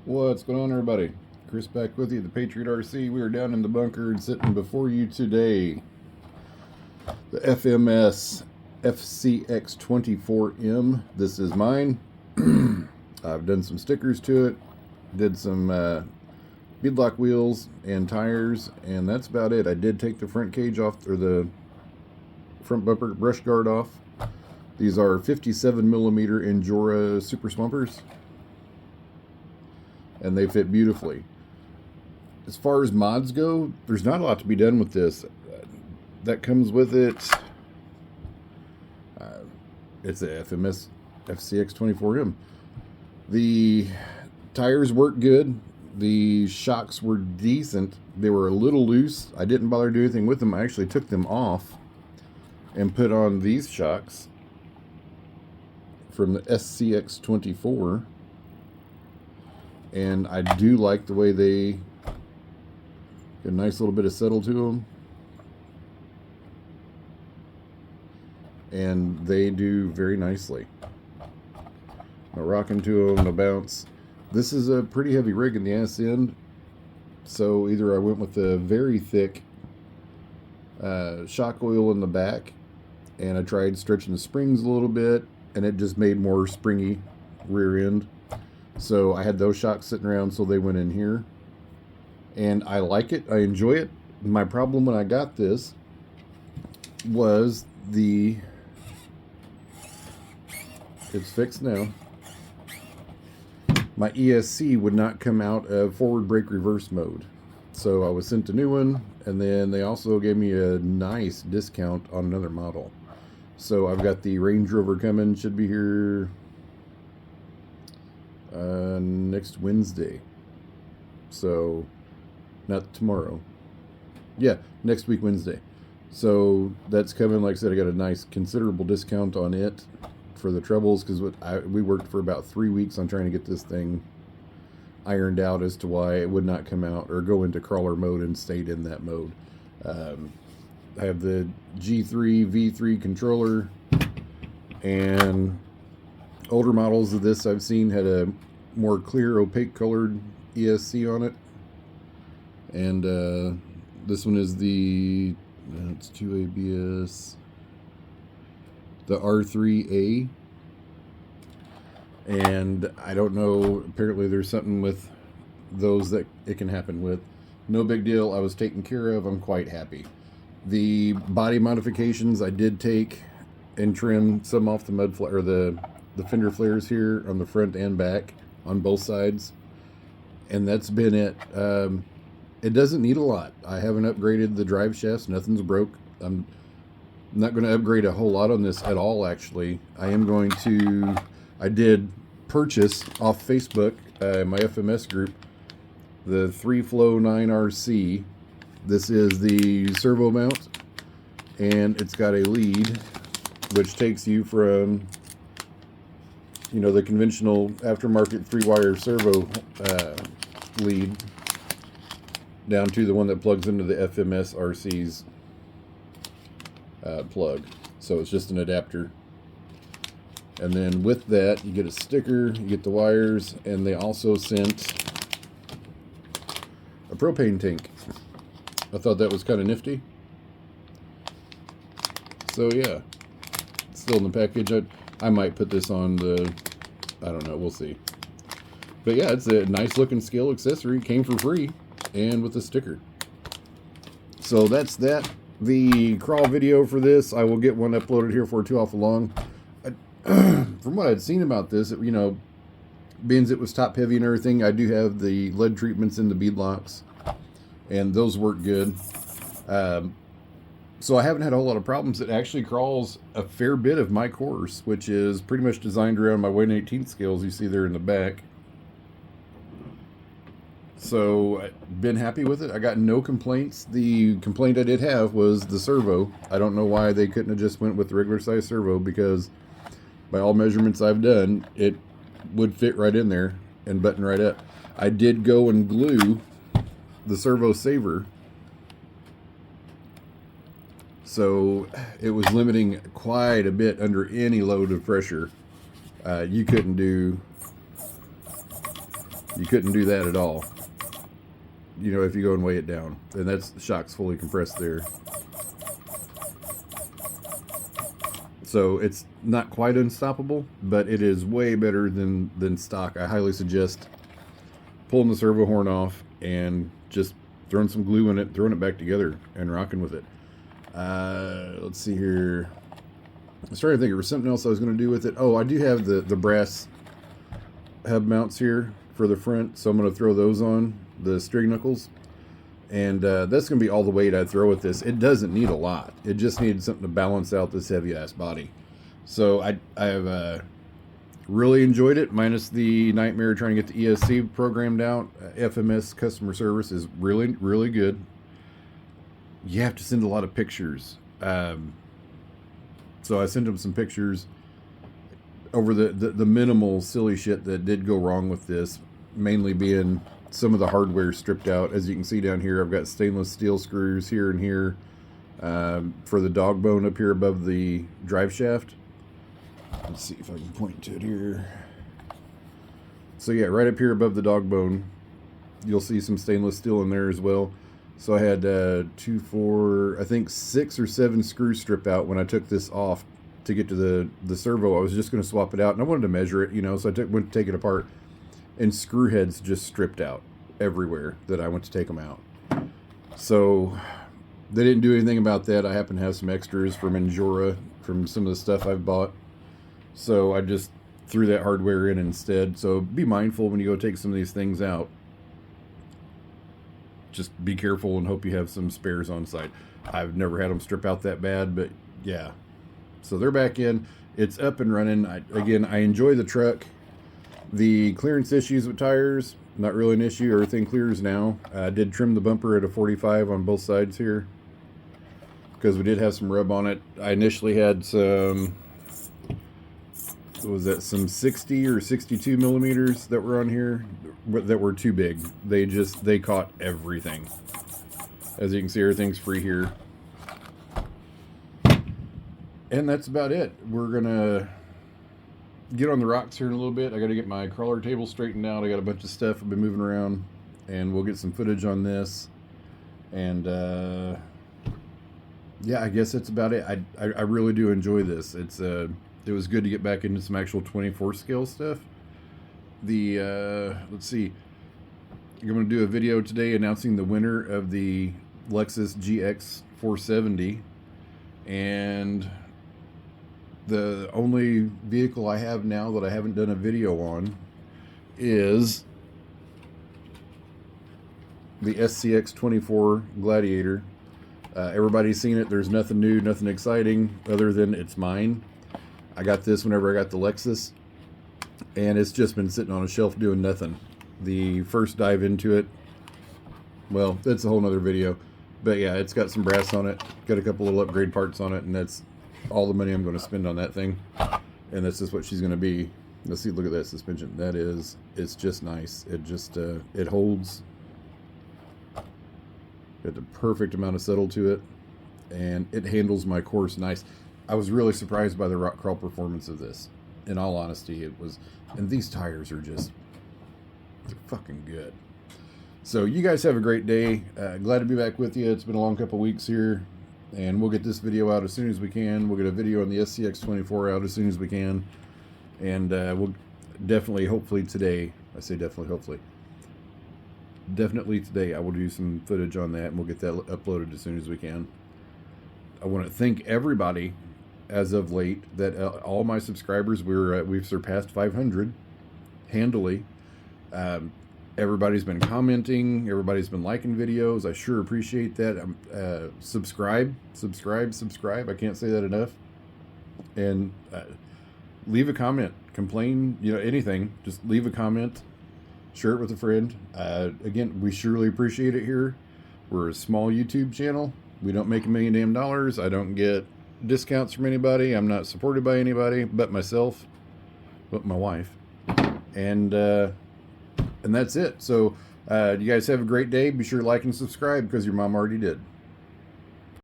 What's going on, everybody? Chris back with you, the Patriot RC. We are down in the bunker and sitting before you today. The FMS FCX24M. This is mine. I've done some stickers to it, did some beadlock wheels and tires, and that's about it. I did take the front cage off, or the front bumper brush guard off. These are 57mm Injora Super Swampers, and they fit beautifully. As far as mods go, there's not a lot to be done with this. That comes with it. It's a FMS FCX24M. The tires work good. The shocks were decent. They were a little loose. I didn't bother to do anything with them. I actually took them off and put on these shocks from the SCX24. And I do like the way they get a nice little bit of settle to them, and they do very nicely. No rocking to them, no bounce. This is a pretty heavy rig in the ass end, so either I went with a very thick shock oil in the back, and I tried stretching the springs a little bit, and it just made more springy rear end. So I had those shocks sitting around, so they went in here. And I like it. I enjoy it. My problem when I got this was it's fixed now. My ESC would not come out of forward brake reverse mode. So I was sent a new one, and then they also gave me a nice discount on another model. So I've got the Range Rover coming, should be here next Wednesday. So not tomorrow, yeah, next week Wednesday. So that's coming. Like I said, I got a nice considerable discount on it for the troubles, because we worked for about 3 weeks on trying to get this thing ironed out as to why it would not come out or go into crawler mode and stayed in that mode. I have the G3 V3 controller, and older models of this I've seen had a more clear opaque colored ESC on it, and this one is it's 2 ABS, the R3A, and I don't know, apparently there's something with those that it can happen with. No big deal. I was taken care of. I'm quite happy. The body modifications, I did take and trim some off the mud flare, or the fender flares here on the front and back on both sides, and that's been it. It doesn't need a lot. I haven't upgraded the drive shafts. Nothing's broke. I'm not going to upgrade a whole lot on this at all, actually. I did purchase off Facebook, my FMS group, the 3-Flow 9RC. This is the servo mount, and it's got a lead which takes you from, you know, the conventional aftermarket 3-wire servo lead down to the one that plugs into the FMS RC's plug. So it's just an adapter. And then with that, you get a sticker, you get the wires, and they also sent a propane tank. I thought that was kind of nifty. So yeah, it's still in the package. I might put this on the, I don't know, we'll see. But yeah, it's a nice looking scale accessory. Came for free and with a sticker. So that's that. The crawl video for this, I will get one uploaded here for too awful long. From what I'd seen about this, you know, being it was top heavy and everything, I do have the lead treatments in the beadlocks, and those work good. So I haven't had a whole lot of problems. It actually crawls a fair bit of my course, which is pretty much designed around my 1/18 scales you see there in the back. So I've been happy with it. I got no complaints. The complaint I did have was the servo. I don't know why they couldn't have just went with the regular size servo, because by all measurements I've done, it would fit right in there and button right up. I did go and glue the servo saver, so it was limiting quite a bit under any load of pressure. You couldn't do You couldn't do that at all, you know, if you go and weigh it down. And that's, the shock's fully compressed there. So it's not quite unstoppable, but it is way better than stock. I highly suggest pulling the servo horn off and just throwing some glue in it, throwing it back together, and rocking with it. Let's see here. I was trying to think, there was something else I was going to do with it. Oh, I do have the brass hub mounts here for the front, so I'm going to throw those on, the string knuckles. And that's going to be all the weight I throw with this. It doesn't need a lot. It just needs something to balance out this heavy-ass body. So I've really enjoyed it, minus the nightmare trying to get the ESC programmed out. FMS customer service is really, really good. You have to send a lot of pictures. So I sent them some pictures over the minimal silly shit that did go wrong with this, mainly being some of the hardware stripped out. As you can see down here, I've got stainless steel screws here and here for the dog bone up here above the drive shaft. Let's see if I can point to it here. So yeah, right up here above the dog bone, you'll see some stainless steel in there as well. So I had 2, 4, I think 6 or 7 screws stripped out when I took this off to get to the servo. I was just going to swap it out, and I wanted to measure it, you know, so I went to take it apart. And screw heads just stripped out everywhere that I went to take them out. So they didn't do anything about that. I happen to have some extras from Injora from some of the stuff I've bought. So I just threw that hardware in instead. So be mindful when you go take some of these things out. Just be careful and hope you have some spares on site. I've never had them strip out that bad, but yeah. So they're back in. It's up and running. I enjoy the truck. The clearance issues with tires, not really an issue. Everything clears now. I did trim the bumper at a 45 on both sides here because we did have some rub on it. I initially had some, what was that, some 60 or 62 millimeters that were on here that were too big. They caught everything. As you can see, everything's free here. And that's about it. We're gonna get on the rocks here in a little bit. I got to get my crawler table straightened out. I got a bunch of stuff I've been moving around, and we'll get some footage on this. And yeah, I guess that's about it. I really do enjoy this. It was good to get back into some actual 24 scale stuff. Let's see, I'm going to do a video today announcing the winner of the Lexus GX 470, and the only vehicle I have now that I haven't done a video on is the SCX24 Gladiator. Everybody's seen it. There's nothing new, nothing exciting other than it's mine. I got this whenever I got the Lexus, and it's just been sitting on a shelf doing nothing. The first dive into it, well, that's a whole nother video. But yeah, it's got some brass on it, got a couple little upgrade parts on it, and that's all the money I'm going to spend on that thing. And this is what she's going to be. Let's see, look at that suspension. It's just nice. It just it holds. Got the perfect amount of settle to it, and it handles my course nice. I was really surprised by the rock crawl performance of this. In all honesty, it was. And these tires are just, they're fucking good. So you guys have a great day. Glad to be back with you. It's been a long couple weeks here. And we'll get this video out as soon as we can. We'll get a video on the SCX24 out as soon as we can. And we'll definitely, hopefully today, I say definitely, hopefully. Definitely today I will do some footage on that, and we'll get that uploaded as soon as we can. I want to thank everybody as of late that all my subscribers, we've surpassed 500 handily. Everybody's been commenting. Everybody's been liking videos. I sure appreciate that. Subscribe. I can't say that enough. And leave a comment. Complain, anything. Just leave a comment. Share it with a friend. Again, we surely appreciate it here. We're a small YouTube channel. We don't make $1 million. I don't get discounts from anybody. I'm not supported by anybody but myself, but my wife. And that's it. So you guys have a great day. Be sure to like and subscribe because your mom already did.